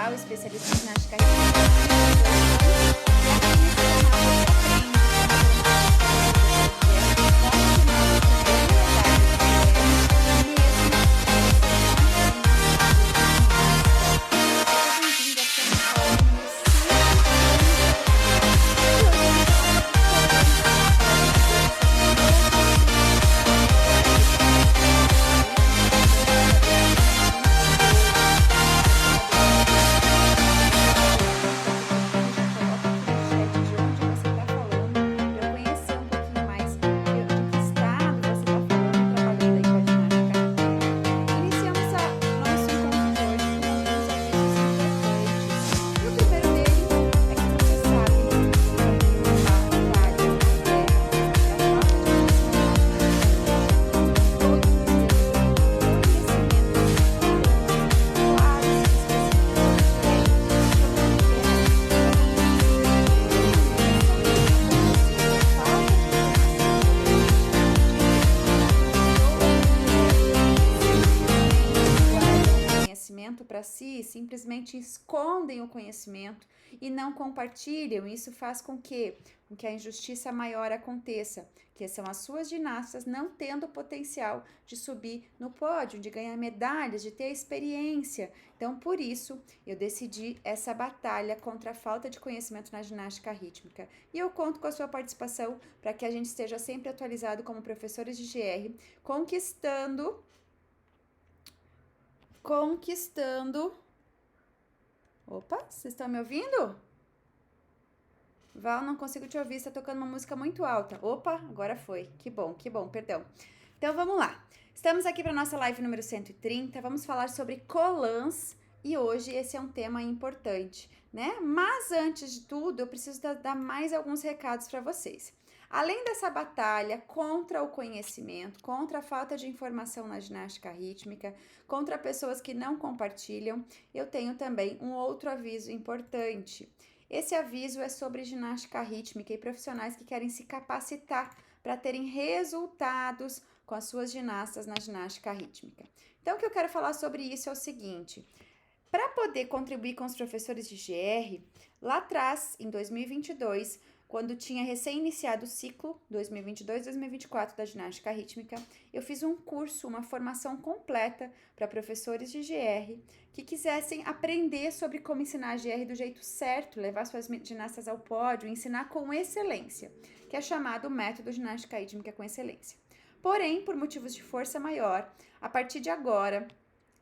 Val, especialista em ginástica rítmica. Para si, simplesmente escondem o conhecimento e não compartilham. Isso faz com que a injustiça maior aconteça, que são as suas ginastas não tendo o potencial de subir no pódio, de ganhar medalhas, de ter experiência. Então, por isso, eu decidi essa batalha contra a falta de conhecimento na ginástica rítmica. E eu conto com a sua participação para que a gente esteja sempre atualizado como professores de GR, conquistando. Opa, vocês estão me ouvindo? Val, não consigo te ouvir, está tocando uma música muito alta. Opa, agora foi. Que bom, perdão. Então, vamos lá. Estamos aqui para a nossa live número 130, vamos falar sobre colãs e hoje esse é um tema importante, né? Mas antes de tudo, eu preciso dar mais alguns recados para vocês. Além dessa batalha contra o conhecimento, contra a falta de informação na ginástica rítmica, contra pessoas que não compartilham, eu tenho também um outro aviso importante. Esse aviso é sobre ginástica rítmica e profissionais que querem se capacitar para terem resultados com as suas ginastas na ginástica rítmica. Então, o que eu quero falar sobre isso é o seguinte: para poder contribuir com os professores de GR, lá atrás, em 2022, quando tinha recém-iniciado o ciclo 2022-2024 da ginástica rítmica, eu fiz um curso, uma formação completa para professores de GR que quisessem aprender sobre como ensinar GR do jeito certo, levar suas ginastas ao pódio, ensinar com excelência, que é chamado Método Ginástica Rítmica com Excelência. Porém, por motivos de força maior, a partir de agora,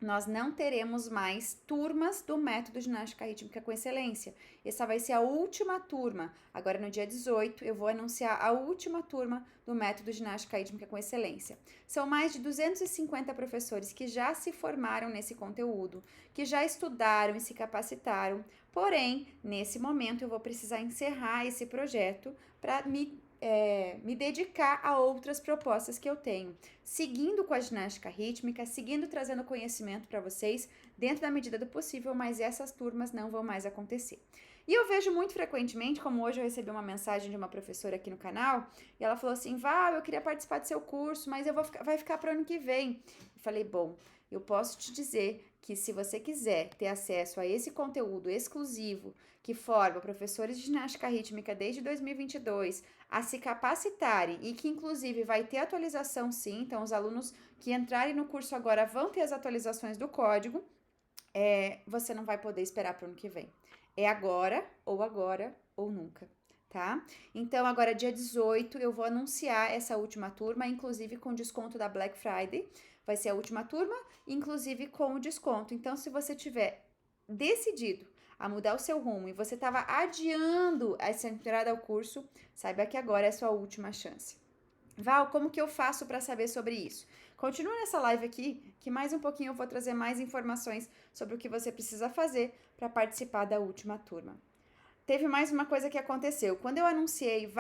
nós não teremos mais turmas do Método Ginástica Rítmica com Excelência. Essa vai ser a última turma. Agora, no dia 18, eu vou anunciar a última turma do Método Ginástica Rítmica com Excelência. São mais de 250 professores que já se formaram nesse conteúdo, que já estudaram e se capacitaram. Porém, nesse momento, eu vou precisar encerrar esse projeto para me dedicar a outras propostas que eu tenho, seguindo com a ginástica rítmica, seguindo trazendo conhecimento para vocês, dentro da medida do possível, mas essas turmas não vão mais acontecer. E eu vejo muito frequentemente, como hoje eu recebi uma mensagem de uma professora aqui no canal, e ela falou assim: Val, eu queria participar do seu curso, mas vai ficar para o ano que vem. Eu falei, bom, eu posso te dizer que se você quiser ter acesso a esse conteúdo exclusivo que forma professores de ginástica rítmica desde 2022 a se capacitarem e que inclusive vai ter atualização sim, então os alunos que entrarem no curso agora vão ter as atualizações do código, você não vai poder esperar para o ano que vem. É agora ou nunca, tá? Então, agora dia 18 eu vou anunciar essa última turma, inclusive com desconto da Black Friday. Vai ser a última turma, inclusive com o desconto. Então, se você tiver decidido a mudar o seu rumo e você estava adiando essa entrada ao curso, saiba que agora é a sua última chance. Val, como que eu faço para saber sobre isso? Continua nessa live aqui, que mais um pouquinho eu vou trazer mais informações sobre o que você precisa fazer para participar da última turma. Teve mais uma coisa que aconteceu. Quando eu anunciei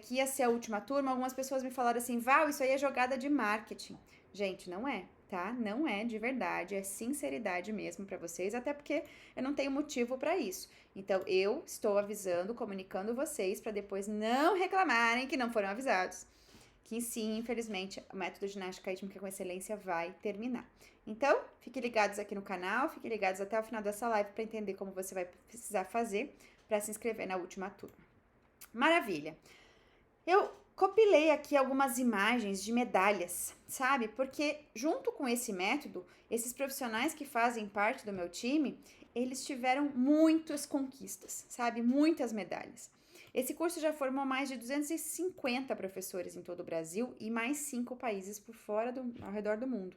que ia ser a última turma, algumas pessoas me falaram assim: Val, isso aí é jogada de marketing. Gente, não é, tá? Não é de verdade, é sinceridade mesmo para vocês, até porque eu não tenho motivo para isso. Então, eu estou avisando, comunicando vocês para depois não reclamarem que não foram avisados, que sim, infelizmente, o método ginástica rítmica com excelência vai terminar. Então, fiquem ligados aqui no canal, fiquem ligados até o final dessa live para entender como você vai precisar fazer para se inscrever na última turma. Maravilha! Eu compilei aqui algumas imagens de medalhas, sabe? Porque junto com esse método, esses profissionais que fazem parte do meu time, eles tiveram muitas conquistas, sabe? Muitas medalhas. Esse curso já formou mais de 250 professores em todo o Brasil e mais 5 países por fora, ao redor do mundo.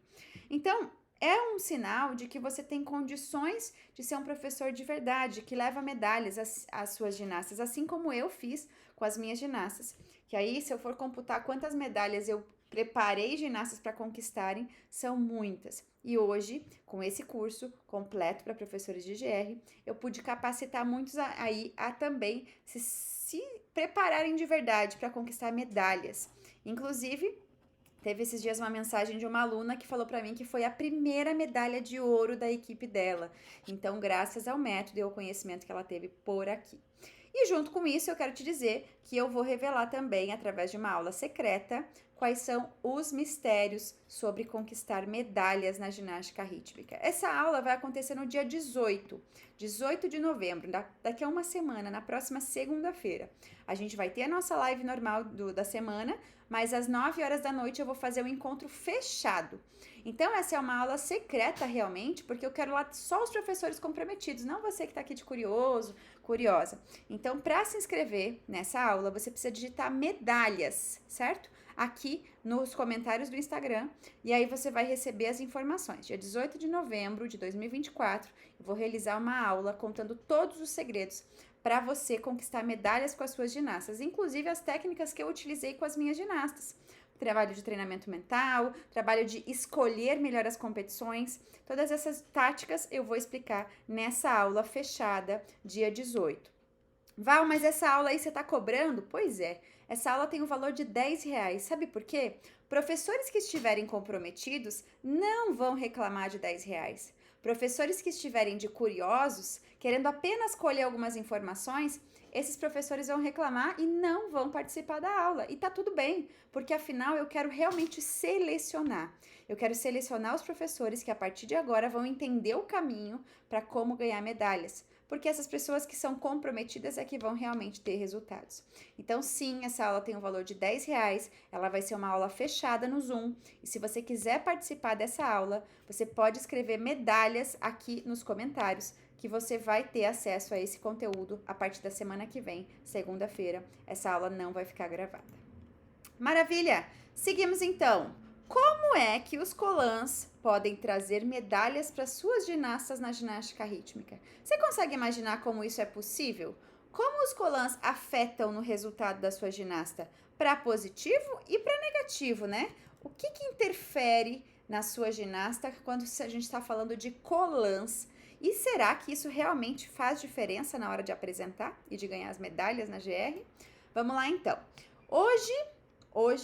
Então, é um sinal de que você tem condições de ser um professor de verdade, que leva medalhas às suas ginastas, assim como eu fiz com as minhas ginastas. Que aí, se eu for computar quantas medalhas eu preparei ginastas para conquistarem, são muitas. E hoje, com esse curso completo para professores de GR, eu pude capacitar muitos aí a também se prepararem de verdade para conquistar medalhas. Inclusive, teve esses dias uma mensagem de uma aluna que falou para mim que foi a primeira medalha de ouro da equipe dela. Então, graças ao método e ao conhecimento que ela teve por aqui. E junto com isso, eu quero te dizer que eu vou revelar também, através de uma aula secreta, quais são os mistérios sobre conquistar medalhas na ginástica rítmica. Essa aula vai acontecer no dia 18 de novembro, daqui a uma semana, na próxima segunda-feira. A gente vai ter a nossa live normal da semana, mas às 9 horas da noite eu vou fazer um encontro fechado. Então, essa é uma aula secreta realmente, porque eu quero lá só os professores comprometidos, não você que está aqui de curiosa. Então, para se inscrever nessa aula, você precisa digitar medalhas, certo? Aqui nos comentários do Instagram, e aí você vai receber as informações. Dia 18 de novembro de 2024, eu vou realizar uma aula contando todos os segredos para você conquistar medalhas com as suas ginastas, inclusive as técnicas que eu utilizei com as minhas ginastas. Trabalho de treinamento mental, trabalho de escolher melhor as competições, todas essas táticas eu vou explicar nessa aula fechada, dia 18. Val, mas essa aula aí você está cobrando? Pois é, essa aula tem o valor de R$10, sabe por quê? Professores que estiverem comprometidos não vão reclamar de R$10. Professores que estiverem de curiosos, querendo apenas colher algumas informações, esses professores vão reclamar e não vão participar da aula. E tá tudo bem, porque afinal eu quero realmente selecionar. Eu quero selecionar os professores que a partir de agora vão entender o caminho para como ganhar medalhas. Porque essas pessoas que são comprometidas é que vão realmente ter resultados. Então, sim, essa aula tem um valor de R$10, ela vai ser uma aula fechada no Zoom. E se você quiser participar dessa aula, você pode escrever medalhas aqui nos comentários, que você vai ter acesso a esse conteúdo a partir da semana que vem, segunda-feira. Essa aula não vai ficar gravada. Maravilha! Seguimos então. Como é que os colãs podem trazer medalhas para suas ginastas na ginástica rítmica? Você consegue imaginar como isso é possível? Como os colãs afetam no resultado da sua ginasta? Para positivo e para negativo, né? O que interfere na sua ginasta quando a gente está falando de colãs? E será que isso realmente faz diferença na hora de apresentar e de ganhar as medalhas na GR? Vamos lá então.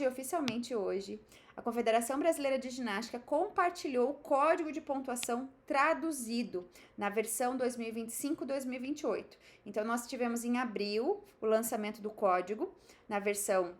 Oficialmente hoje, a Confederação Brasileira de Ginástica compartilhou o código de pontuação traduzido na versão 2025-2028. Então, nós tivemos em abril o lançamento do código na versão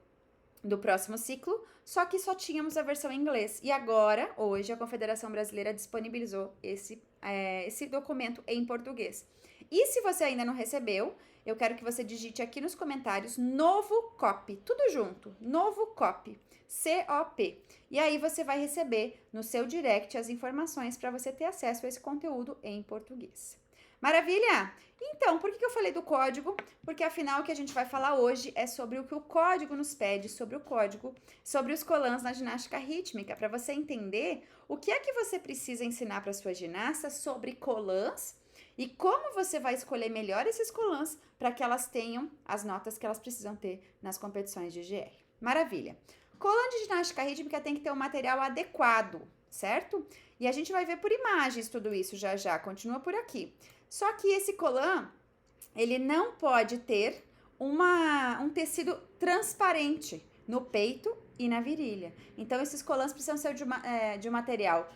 do próximo ciclo, só que só tínhamos a versão em inglês. E agora, hoje, a Confederação Brasileira disponibilizou esse documento em português. E se você ainda não recebeu, eu quero que você digite aqui nos comentários novo copy, tudo junto, novo copy, COP. E aí você vai receber no seu direct as informações para você ter acesso a esse conteúdo em português. Maravilha? Então, por que eu falei do código? Porque afinal o que a gente vai falar hoje é sobre o que o código nos pede, sobre os colãs na ginástica rítmica, para você entender o que é que você precisa ensinar para sua ginasta sobre colãs e como você vai escolher melhor esses colãs para que elas tenham as notas que elas precisam ter nas competições de GR. Maravilha! Colã de ginástica rítmica tem que ter um material adequado, certo? E a gente vai ver por imagens tudo isso já, continua por aqui. Só que esse colã, ele não pode ter um tecido transparente no peito e na virilha. Então, esses colãs precisam ser de um material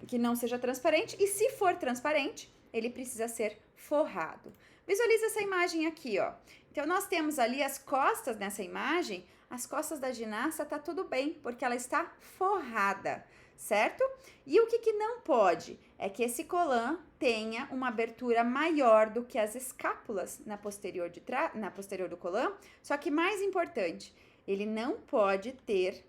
que não seja transparente, e se for transparente, ele precisa ser forrado. Visualiza essa imagem aqui, ó. Então, nós temos ali as costas nessa imagem, as costas da ginasta tá tudo bem, porque ela está forrada, certo? E o que não pode é que esse colã tenha uma abertura maior do que as escápulas na posterior do colã, só que mais importante, ele não pode ter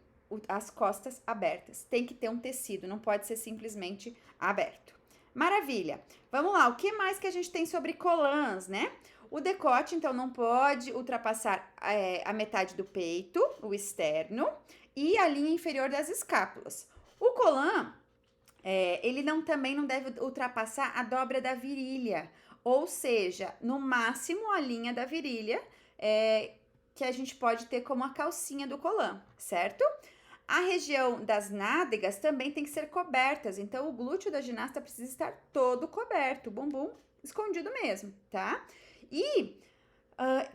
as costas abertas, tem que ter um tecido, não pode ser simplesmente aberto. Maravilha! Vamos lá, o que mais que a gente tem sobre colãs, né? O decote, então, não pode ultrapassar a metade do peito, o externo, e a linha inferior das escápulas. O colã, ele também não deve ultrapassar a dobra da virilha, ou seja, no máximo a linha da virilha, que a gente pode ter como a calcinha do colã, certo? A região das nádegas também tem que ser cobertas, então o glúteo da ginasta precisa estar todo coberto, o bumbum escondido mesmo, tá? E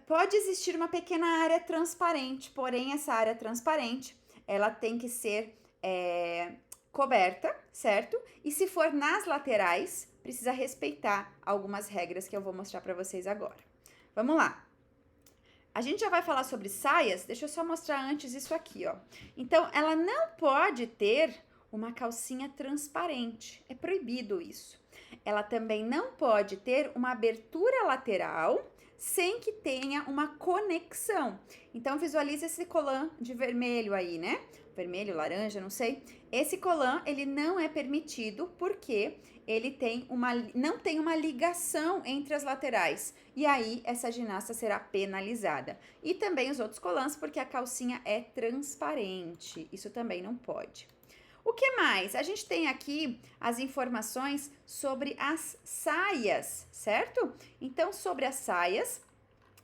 pode existir uma pequena área transparente, porém essa área transparente, ela tem que ser coberta, certo? E se for nas laterais, precisa respeitar algumas regras que eu vou mostrar para vocês agora. Vamos lá. A gente já vai falar sobre saias, deixa eu só mostrar antes isso aqui, ó. Então, ela não pode ter uma calcinha transparente, é proibido isso. Ela também não pode ter uma abertura lateral sem que tenha uma conexão. Então, visualize esse colã de vermelho aí, né? Vermelho, laranja, não sei. Esse colã, ele não é permitido porque ele não tem uma ligação entre as laterais. E aí, essa ginasta será penalizada. E também os outros colãs, porque a calcinha é transparente. Isso também não pode. O que mais? A gente tem aqui as informações sobre as saias, certo? Então, sobre as saias,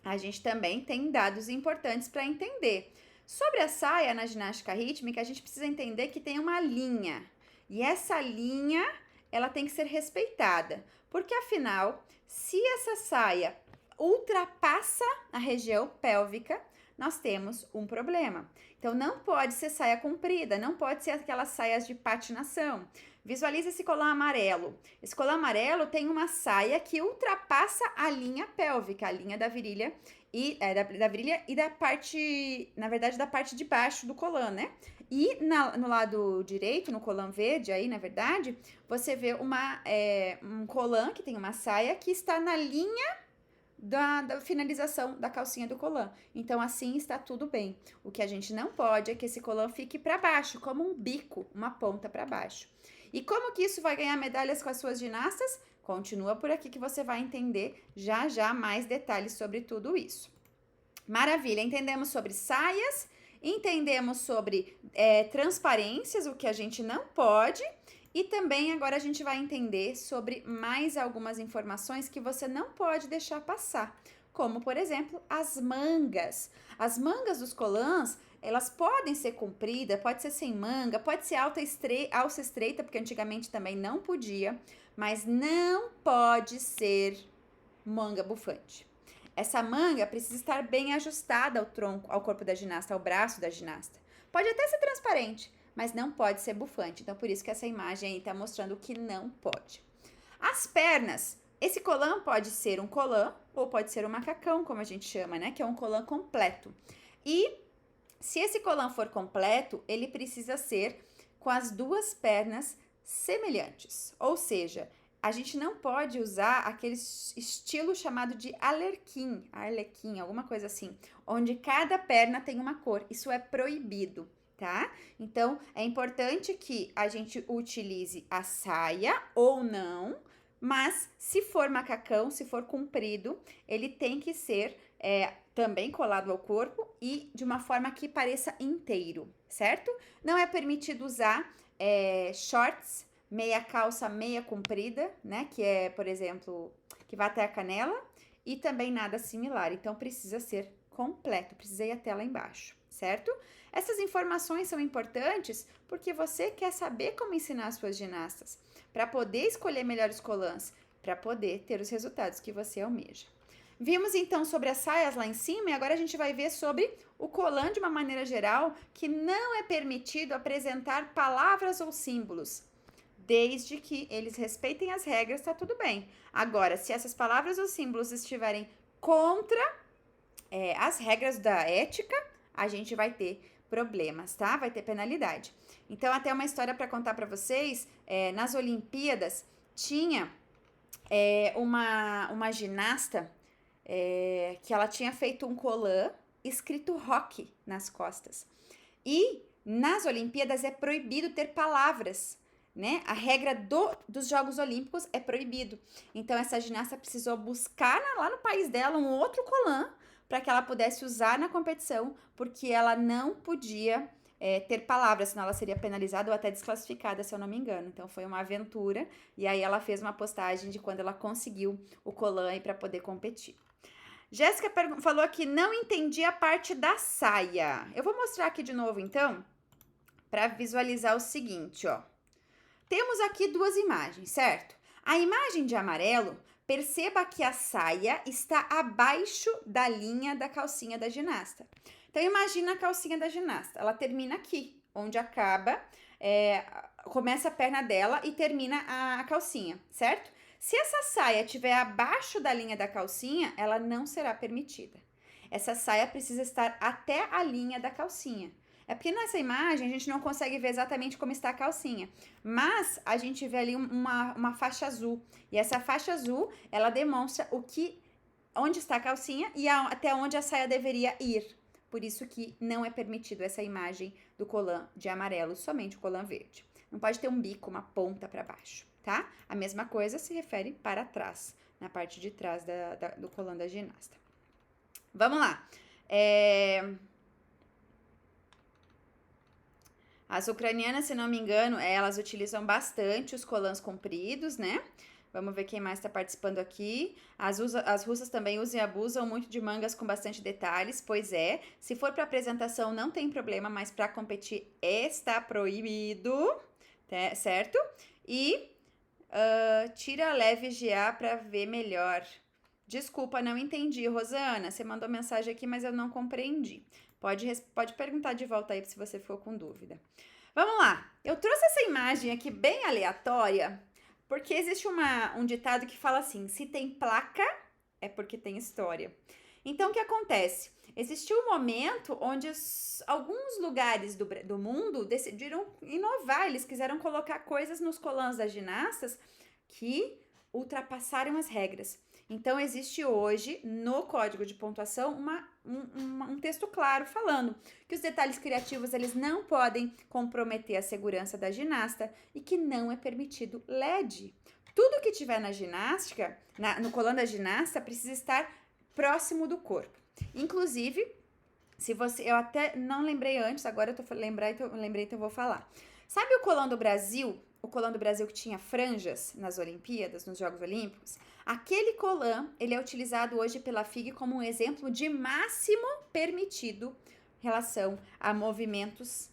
a gente também tem dados importantes para entender. Sobre a saia na ginástica rítmica, a gente precisa entender que tem uma linha. E essa linha, ela tem que ser respeitada. Porque, afinal, se essa saia ultrapassa a região pélvica, nós temos um problema. Então, não pode ser saia comprida, não pode ser aquelas saias de patinação. Visualize esse colã amarelo. Esse colã amarelo tem uma saia que ultrapassa a linha pélvica, a linha da virilha da virilha e da parte, na verdade, da parte de baixo do colã, né? E no lado direito, no colã verde aí, na verdade, você vê um colã que tem uma saia que está na linha da finalização da calcinha do colã. Então, assim está tudo bem. O que a gente não pode é que esse colã fique para baixo, como um bico, uma ponta para baixo. E como que isso vai ganhar medalhas com as suas ginastas? Continua por aqui que você vai entender já mais detalhes sobre tudo isso. Maravilha, entendemos sobre saias, entendemos sobre transparências, o que a gente não pode. E também agora a gente vai entender sobre mais algumas informações que você não pode deixar passar, como, por exemplo, as mangas. As mangas dos colãs, elas podem ser compridas, pode ser sem manga, pode ser alça estreita, porque antigamente também não podia, mas não pode ser manga bufante. Essa manga precisa estar bem ajustada ao tronco, ao corpo da ginasta, ao braço da ginasta. Pode até ser transparente, mas não pode ser bufante. Então, por isso que essa imagem aí tá mostrando que não pode. As pernas. Esse colã pode ser um colã ou pode ser um macacão, como a gente chama, né? Que é um colã completo. E se esse colã for completo, ele precisa ser com as duas pernas semelhantes. Ou seja, a gente não pode usar aquele estilo chamado de arlequim, alguma coisa assim, onde cada perna tem uma cor. Isso é proibido. Tá? Então, é importante que a gente utilize a saia ou não, mas se for macacão, se for comprido, ele tem que ser também colado ao corpo e de uma forma que pareça inteiro, certo? Não é permitido usar shorts, meia calça, meia comprida, né? Que é, por exemplo, que vai até a canela e também nada similar. Então, precisa ser completo, precisa ir até lá embaixo, certo? Essas informações são importantes porque você quer saber como ensinar as suas ginastas, para poder escolher melhores colãs, para poder ter os resultados que você almeja. Vimos então sobre as saias lá em cima e agora a gente vai ver sobre o colã de uma maneira geral, que não é permitido apresentar palavras ou símbolos. Desde que eles respeitem as regras, tá tudo bem. Agora, se essas palavras ou símbolos estiverem contra as regras da ética, a gente vai ter problemas, tá? Vai ter penalidade. Então, até uma história para contar para vocês, nas Olimpíadas, tinha uma ginasta que ela tinha feito um colã escrito rock nas costas. E nas Olimpíadas é proibido ter palavras, né? A regra dos Jogos Olímpicos é proibido. Então, essa ginasta precisou buscar lá no país dela um outro colã para que ela pudesse usar na competição, porque ela não podia ter palavras, senão ela seria penalizada ou até desclassificada, se eu não me engano. Então, foi uma aventura. E aí, ela fez uma postagem de quando ela conseguiu o colã para poder competir. Jéssica falou que não entendi a parte da saia. Eu vou mostrar aqui de novo, então, para visualizar o seguinte, ó. Temos aqui duas imagens, certo? A imagem de amarelo, perceba que a saia está abaixo da linha da calcinha da ginasta. Então, imagina a calcinha da ginasta. Ela termina aqui, onde acaba, começa a perna dela e termina a calcinha, certo? Se essa saia estiver abaixo da linha da calcinha, ela não será permitida. Essa saia precisa estar até a linha da calcinha. É porque nessa imagem a gente não consegue ver exatamente como está a calcinha, mas a gente vê ali uma faixa azul. E essa faixa azul, ela demonstra onde está a calcinha e até onde a saia deveria ir. Por isso que não é permitido essa imagem do colã de amarelo, somente o colã verde. Não pode ter um bico, uma ponta para baixo, tá? A mesma coisa se refere para trás, na parte de trás do colã da ginasta. Vamos lá. As ucranianas, se não me engano, elas utilizam bastante os colãs compridos, né? Vamos ver quem mais está participando aqui. As russas também usam e abusam muito de mangas com bastante detalhes. Pois é, se for para apresentação não tem problema, mas para competir está proibido, certo? E tira leve GA para ver melhor. Desculpa, não entendi, Rosana. Você mandou mensagem aqui, mas eu não compreendi. Pode perguntar de volta aí se você for com dúvida. Vamos lá. Eu trouxe essa imagem aqui bem aleatória, porque existe um ditado que fala assim, se tem placa, é porque tem história. Então, o que acontece? Existiu um momento onde alguns lugares do mundo decidiram inovar, eles quiseram colocar coisas nos colãs das ginastas que ultrapassaram as regras. Então, existe hoje, no código de pontuação, um texto claro falando que os detalhes criativos eles não podem comprometer a segurança da ginasta e que não é permitido LED. Tudo que tiver na ginástica, no colã da ginasta, precisa estar próximo do corpo. Inclusive, eu até não lembrei antes, agora eu lembrei, então eu vou falar. Sabe o colã do Brasil? O colã do Brasil que tinha franjas nas Olimpíadas, nos Jogos Olímpicos? Aquele colã, ele é utilizado hoje pela FIG como um exemplo de máximo permitido em relação a movimentos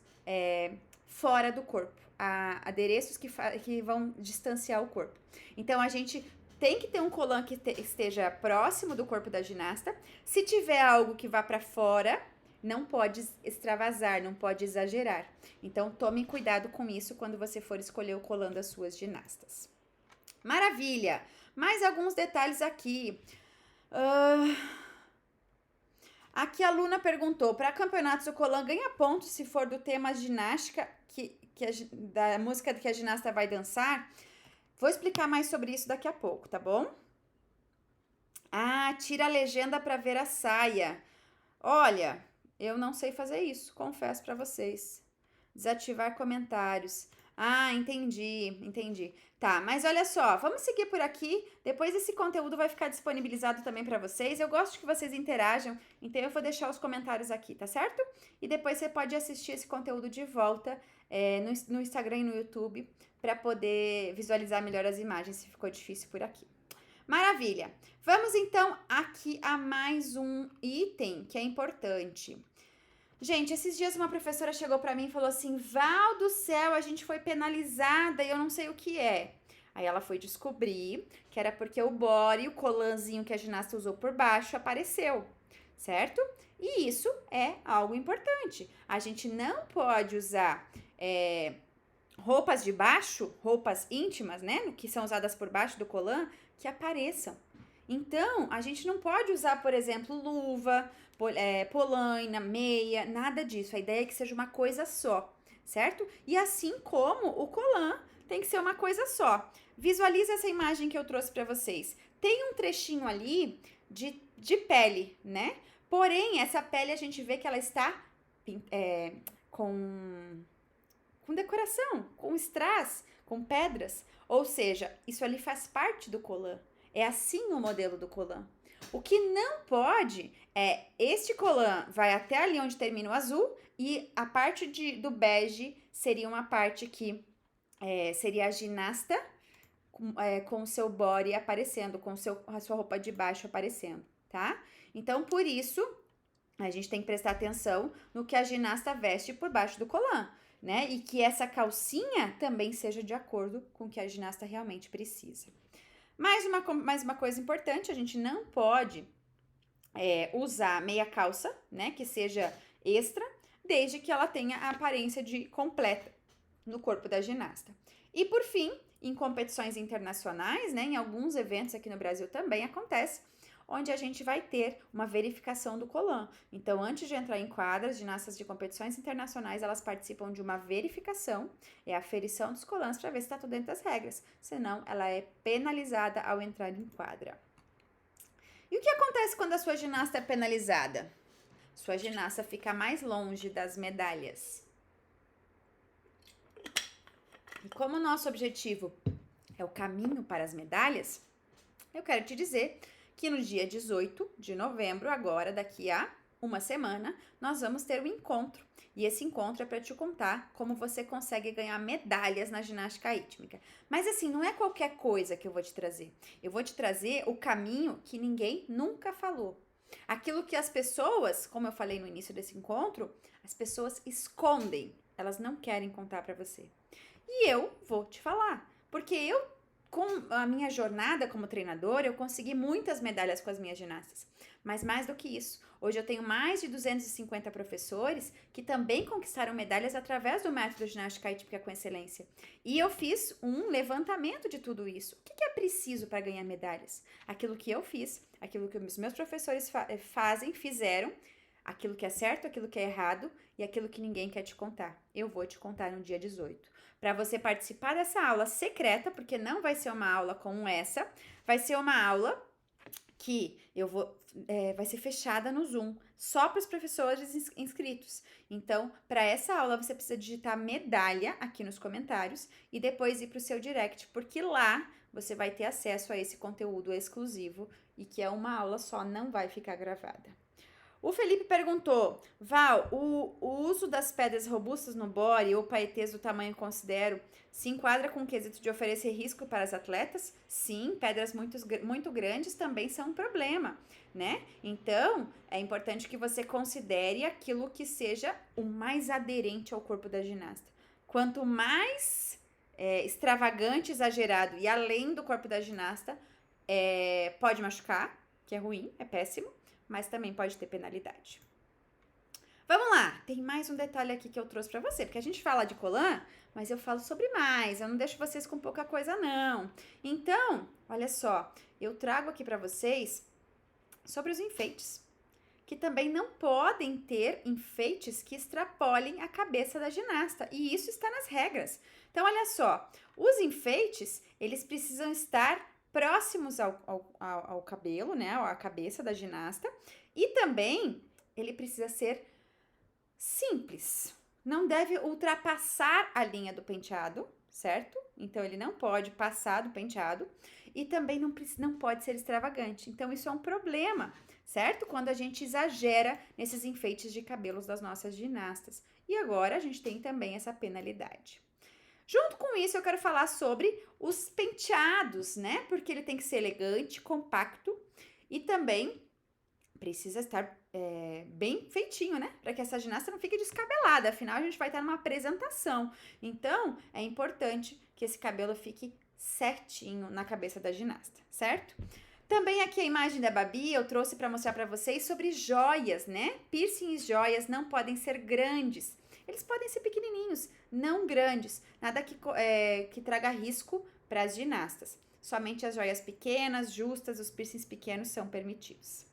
fora do corpo, a adereços que vão distanciar o corpo. Então, a gente tem que ter um colã que esteja próximo do corpo da ginasta. Se tiver algo que vá para fora, não pode extravasar, não pode exagerar. Então, tome cuidado com isso quando você for escolher o colã das suas ginastas. Maravilha! Mais alguns detalhes aqui. Aqui a Luna perguntou, para campeonatos o colã ganha pontos se for do tema ginástica, da música que a ginasta vai dançar? Vou explicar mais sobre isso daqui a pouco, tá bom? Tira a legenda para ver a saia. Olha, eu não sei fazer isso, confesso para vocês. Desativar comentários. Entendi. Tá, mas olha só, vamos seguir por aqui. Depois esse conteúdo vai ficar disponibilizado também para vocês. Eu gosto que vocês interajam, então eu vou deixar os comentários aqui, tá certo? E depois você pode assistir esse conteúdo de volta no Instagram e no YouTube para poder visualizar melhor as imagens, se ficou difícil por aqui. Maravilha! Vamos então aqui a mais um item que é importante. Gente, esses dias uma professora chegou pra mim e falou assim, Val do céu, a gente foi penalizada e eu não sei o que é. Aí ela foi descobrir que era porque o body, o colãzinho que a ginasta usou por baixo, apareceu, certo? E isso é algo importante. A gente não pode usar roupas de baixo, roupas íntimas, né? Que são usadas por baixo do colã, que apareçam. Então, a gente não pode usar, por exemplo, luva, polaina, meia, nada disso. A ideia é que seja uma coisa só, certo? E assim como o colã tem que ser uma coisa só. Visualize essa imagem que eu trouxe para vocês. Tem um trechinho ali de pele, né? Porém, essa pele a gente vê que ela está com decoração, com strass, com pedras. Ou seja, isso ali faz parte do colã. É assim o modelo do colã. O que não pode é este colã vai até ali onde termina o azul e a parte do bege seria uma parte que seria a ginasta com o seu body aparecendo, com a sua roupa de baixo aparecendo, tá? Então, por isso, a gente tem que prestar atenção no que a ginasta veste por baixo do colã, né? E que essa calcinha também seja de acordo com o que a ginasta realmente precisa. Mais uma coisa importante, a gente não pode usar meia calça, né? Que seja extra, desde que ela tenha a aparência de completa no corpo da ginasta. E por fim, em competições internacionais, né? Em alguns eventos aqui no Brasil também acontece, onde a gente vai ter uma verificação do colã. Então, antes de entrar em quadras, ginastas de competições internacionais, elas participam de uma verificação, é a aferição dos colãs para ver se está tudo dentro das regras. Senão, ela é penalizada ao entrar em quadra. E o que acontece quando a sua ginasta é penalizada? Sua ginasta fica mais longe das medalhas. E como o nosso objetivo é o caminho para as medalhas, eu quero te dizer que no dia 18 de novembro, agora daqui a uma semana, nós vamos ter um encontro. E esse encontro é para te contar como você consegue ganhar medalhas na ginástica rítmica. Mas assim, não é qualquer coisa que eu vou te trazer. Eu vou te trazer o caminho que ninguém nunca falou. Aquilo que as pessoas, como eu falei no início desse encontro, as pessoas escondem. Elas não querem contar para você. E eu vou te falar, porque com a minha jornada como treinadora, eu consegui muitas medalhas com as minhas ginastas. Mas mais do que isso, hoje eu tenho mais de 250 professores que também conquistaram medalhas através do método ginástica rítmica com excelência. E eu fiz um levantamento de tudo isso. O que é preciso para ganhar medalhas? Aquilo que eu fiz, aquilo que os meus professores fizeram, aquilo que é certo, aquilo que é errado e aquilo que ninguém quer te contar. Eu vou te contar no dia 18. Para você participar dessa aula secreta, porque não vai ser uma aula como essa, vai ser uma aula que vai ser fechada no Zoom, só para os professores inscritos. Então, para essa aula, você precisa digitar medalha aqui nos comentários e depois ir para o seu direct, porque lá você vai ter acesso a esse conteúdo exclusivo e que é uma aula só, não vai ficar gravada. O Felipe perguntou, Val, o uso das pedras robustas no body ou paetês do tamanho que considero se enquadra com o quesito de oferecer risco para as atletas? Sim, pedras muito grandes também são um problema, né? Então, é importante que você considere aquilo que seja o mais aderente ao corpo da ginasta. Quanto mais extravagante, exagerado e além do corpo da ginasta, pode machucar, que é ruim, é péssimo. Mas também pode ter penalidade. Vamos lá, tem mais um detalhe aqui que eu trouxe para você, porque a gente fala de colã, mas eu falo sobre mais, eu não deixo vocês com pouca coisa não. Então, olha só, eu trago aqui para vocês sobre os enfeites, que também não podem ter enfeites que extrapolem a cabeça da ginasta, e isso está nas regras. Então, olha só, os enfeites, eles precisam estar próximos ao cabelo, né, à cabeça da ginasta, e também ele precisa ser simples, não deve ultrapassar a linha do penteado, certo? Então, ele não pode passar do penteado e também não pode ser extravagante, então isso é um problema, certo? Quando a gente exagera nesses enfeites de cabelos das nossas ginastas. E agora a gente tem também essa penalidade. Junto com isso, eu quero falar sobre os penteados, né? Porque ele tem que ser elegante, compacto e também precisa estar bem feitinho, né? Para que essa ginasta não fique descabelada. Afinal, a gente vai estar numa apresentação. Então, é importante que esse cabelo fique certinho na cabeça da ginasta, certo? Também aqui a imagem da Babi eu trouxe para mostrar para vocês sobre joias, né? Piercings e joias não podem ser grandes. Eles podem ser pequenininhos, não grandes, nada que traga risco para as ginastas. Somente as joias pequenas, justas, os piercings pequenos são permitidos.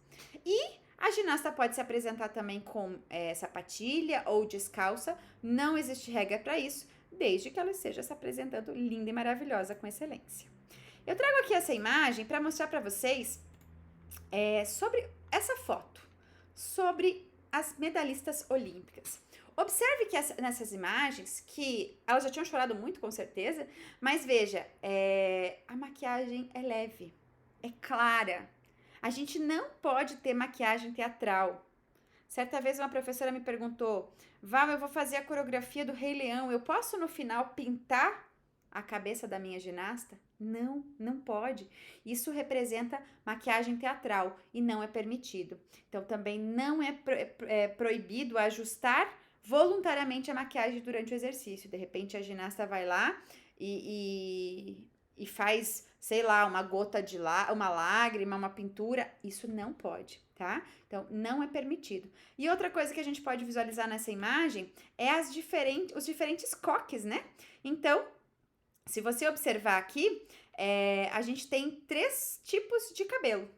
E a ginasta pode se apresentar também com sapatilha ou descalça, não existe regra para isso, desde que ela esteja se apresentando linda e maravilhosa com excelência. Eu trago aqui essa imagem para mostrar para vocês sobre essa foto, sobre as medalhistas olímpicas. Observe que nessas imagens, que elas já tinham chorado muito com certeza, mas veja, a maquiagem é leve, é clara. A gente não pode ter maquiagem teatral. Certa vez uma professora me perguntou, Val, eu vou fazer a coreografia do Rei Leão, eu posso no final pintar a cabeça da minha ginasta? Não, não pode. Isso representa maquiagem teatral e não é permitido. Então também não é proibido ajustar voluntariamente a maquiagem durante o exercício. De repente a ginasta vai lá e faz, sei lá, uma gota de uma lágrima, uma pintura, isso não pode, tá? Então, não é permitido. E outra coisa que a gente pode visualizar nessa imagem é os diferentes coques, né? Então, se você observar aqui, a gente tem 3 tipos de cabelo,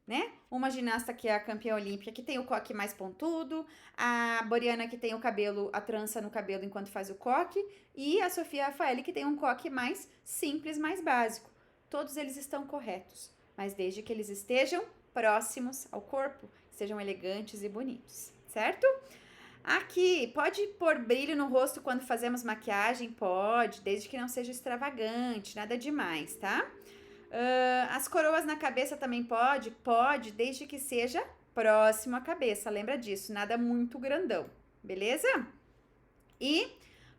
né? Uma ginasta que é a campeã olímpica, que tem o coque mais pontudo, a Boriana que tem o cabelo, a trança no cabelo enquanto faz o coque, e a Sofia Raffaelli que tem um coque mais simples, mais básico. Todos eles estão corretos, mas desde que eles estejam próximos ao corpo, sejam elegantes e bonitos, certo? Aqui, pode pôr brilho no rosto quando fazemos maquiagem? Pode, desde que não seja extravagante, nada demais, tá? As coroas na cabeça também pode? Pode, desde que seja próximo à cabeça, lembra disso, nada muito grandão, beleza? E,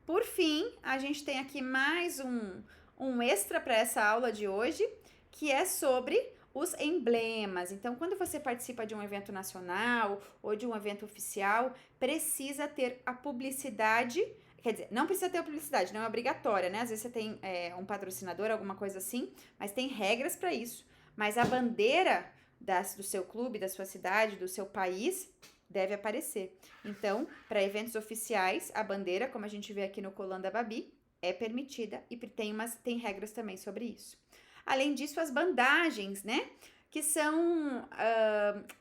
por fim, a gente tem aqui mais um extra para essa aula de hoje, que é sobre os emblemas. Então, quando você participa de um evento nacional ou de um evento oficial, precisa ter a publicidade. Quer dizer, não precisa ter a publicidade, não é obrigatória, né? Às vezes você tem um patrocinador, alguma coisa assim, mas tem regras para isso. Mas a bandeira do seu clube, da sua cidade, do seu país, deve aparecer. Então, para eventos oficiais, a bandeira, como a gente vê aqui no Colã da Babi, é permitida e tem regras também sobre isso. Além disso, as bandagens, né? Que são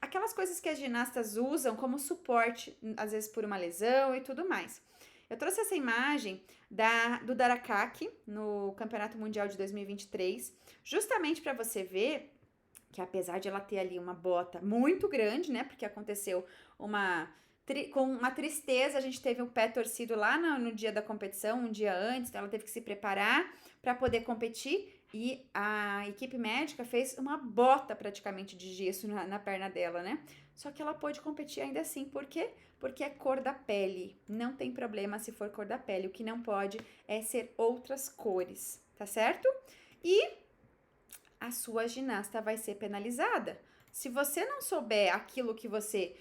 aquelas coisas que as ginastas usam como suporte, às vezes por uma lesão e tudo mais. Eu trouxe essa imagem do Darakaki no Campeonato Mundial de 2023, justamente para você ver que apesar de ela ter ali uma bota muito grande, né? Porque aconteceu com uma tristeza, a gente teve um pé torcido lá no dia da competição, um dia antes, então ela teve que se preparar para poder competir e a equipe médica fez uma bota praticamente de gesso na perna dela, né? Só que ela pôde competir ainda assim, por quê? Porque é cor da pele, não tem problema se for cor da pele, o que não pode é ser outras cores, tá certo? E a sua ginasta vai ser penalizada. Se você não souber aquilo que você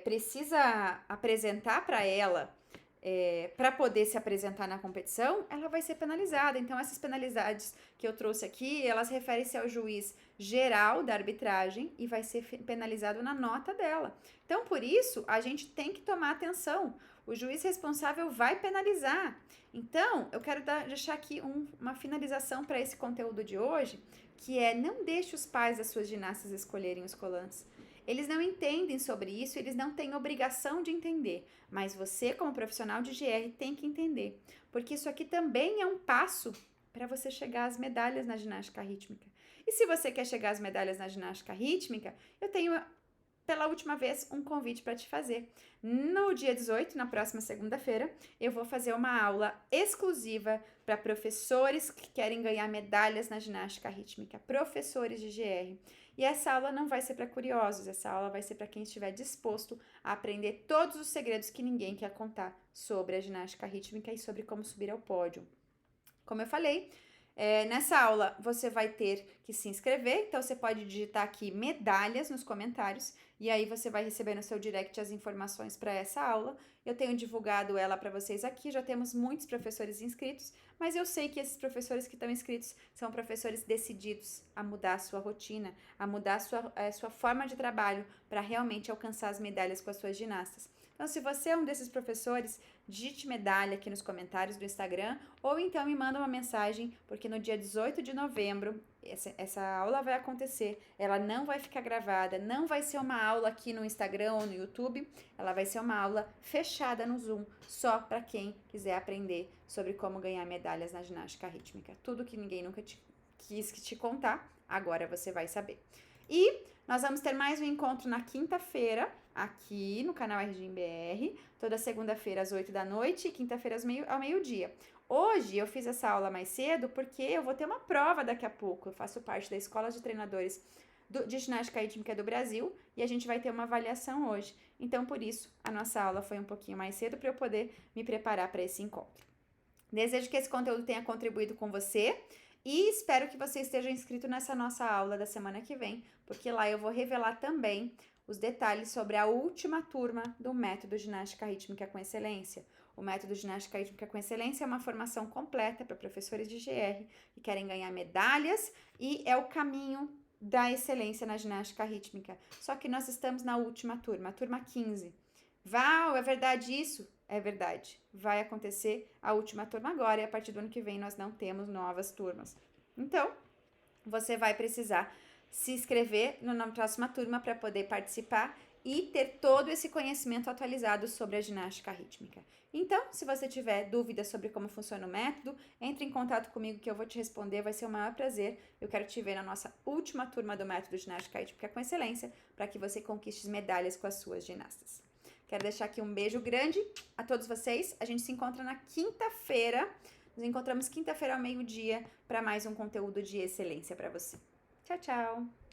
precisa apresentar para ela para poder se apresentar na competição, ela vai ser penalizada. Então, essas penalidades que eu trouxe aqui, elas referem-se ao juiz geral da arbitragem e vai ser penalizado na nota dela. Então, por isso, a gente tem que tomar atenção. O juiz responsável vai penalizar. Então, eu quero deixar aqui uma finalização para esse conteúdo de hoje, que é: não deixe os pais das suas ginastas escolherem os colãs. Eles não entendem sobre isso, eles não têm obrigação de entender, mas você, como profissional de GR, tem que entender, porque isso aqui também é um passo para você chegar às medalhas na ginástica rítmica. E se você quer chegar às medalhas na ginástica rítmica, eu tenho, pela última vez, um convite para te fazer. No dia 18, na próxima segunda-feira, eu vou fazer uma aula exclusiva para professores que querem ganhar medalhas na ginástica rítmica, professores de GR. E essa aula não vai ser para curiosos, essa aula vai ser para quem estiver disposto a aprender todos os segredos que ninguém quer contar sobre a ginástica rítmica e sobre como subir ao pódio. Como eu falei, nessa aula você vai ter que se inscrever, então você pode digitar aqui medalhas nos comentários e aí você vai receber no seu direct as informações para essa aula. Eu tenho divulgado ela para vocês aqui, já temos muitos professores inscritos, mas eu sei que esses professores que estão inscritos são professores decididos a mudar a sua rotina, a mudar a sua forma de trabalho para realmente alcançar as medalhas com as suas ginastas. Então, se você é um desses professores, digite medalha aqui nos comentários do Instagram, ou então me manda uma mensagem, porque no dia 18 de novembro, essa aula vai acontecer. Ela não vai ficar gravada, não vai ser uma aula aqui no Instagram ou no YouTube, ela vai ser uma aula fechada no Zoom, só para quem quiser aprender sobre como ganhar medalhas na ginástica rítmica. Tudo que ninguém nunca quis te contar, agora você vai saber. E nós vamos ter mais um encontro na quinta-feira, aqui no canal RGMBR, toda segunda-feira às 8 da noite e quinta-feira ao meio-dia. Hoje eu fiz essa aula mais cedo porque eu vou ter uma prova daqui a pouco. Eu faço parte da Escola de Treinadores de Ginástica Rítmica do Brasil e a gente vai ter uma avaliação hoje. Então, por isso, a nossa aula foi um pouquinho mais cedo para eu poder me preparar para esse encontro. Desejo que esse conteúdo tenha contribuído com você e espero que você esteja inscrito nessa nossa aula da semana que vem, porque lá eu vou revelar também os detalhes sobre a última turma do Método Ginástica Rítmica com Excelência. O Método Ginástica Rítmica com Excelência é uma formação completa para professores de GR que querem ganhar medalhas e é o caminho da excelência na ginástica rítmica. Só que nós estamos na última turma, a turma 15. Val, é verdade isso? É verdade. Vai acontecer a última turma agora e a partir do ano que vem nós não temos novas turmas. Então, você vai precisar se inscrever na próxima turma para poder participar e ter todo esse conhecimento atualizado sobre a ginástica rítmica. Então, se você tiver dúvidas sobre como funciona o método, entre em contato comigo que eu vou te responder, vai ser o maior prazer. Eu quero te ver na nossa última turma do Método Ginástica Rítmica com Excelência para que você conquiste medalhas com as suas ginastas. Quero deixar aqui um beijo grande a todos vocês. A gente se encontra na quinta-feira. Nos encontramos quinta-feira ao meio-dia para mais um conteúdo de excelência para você. Tchau, tchau!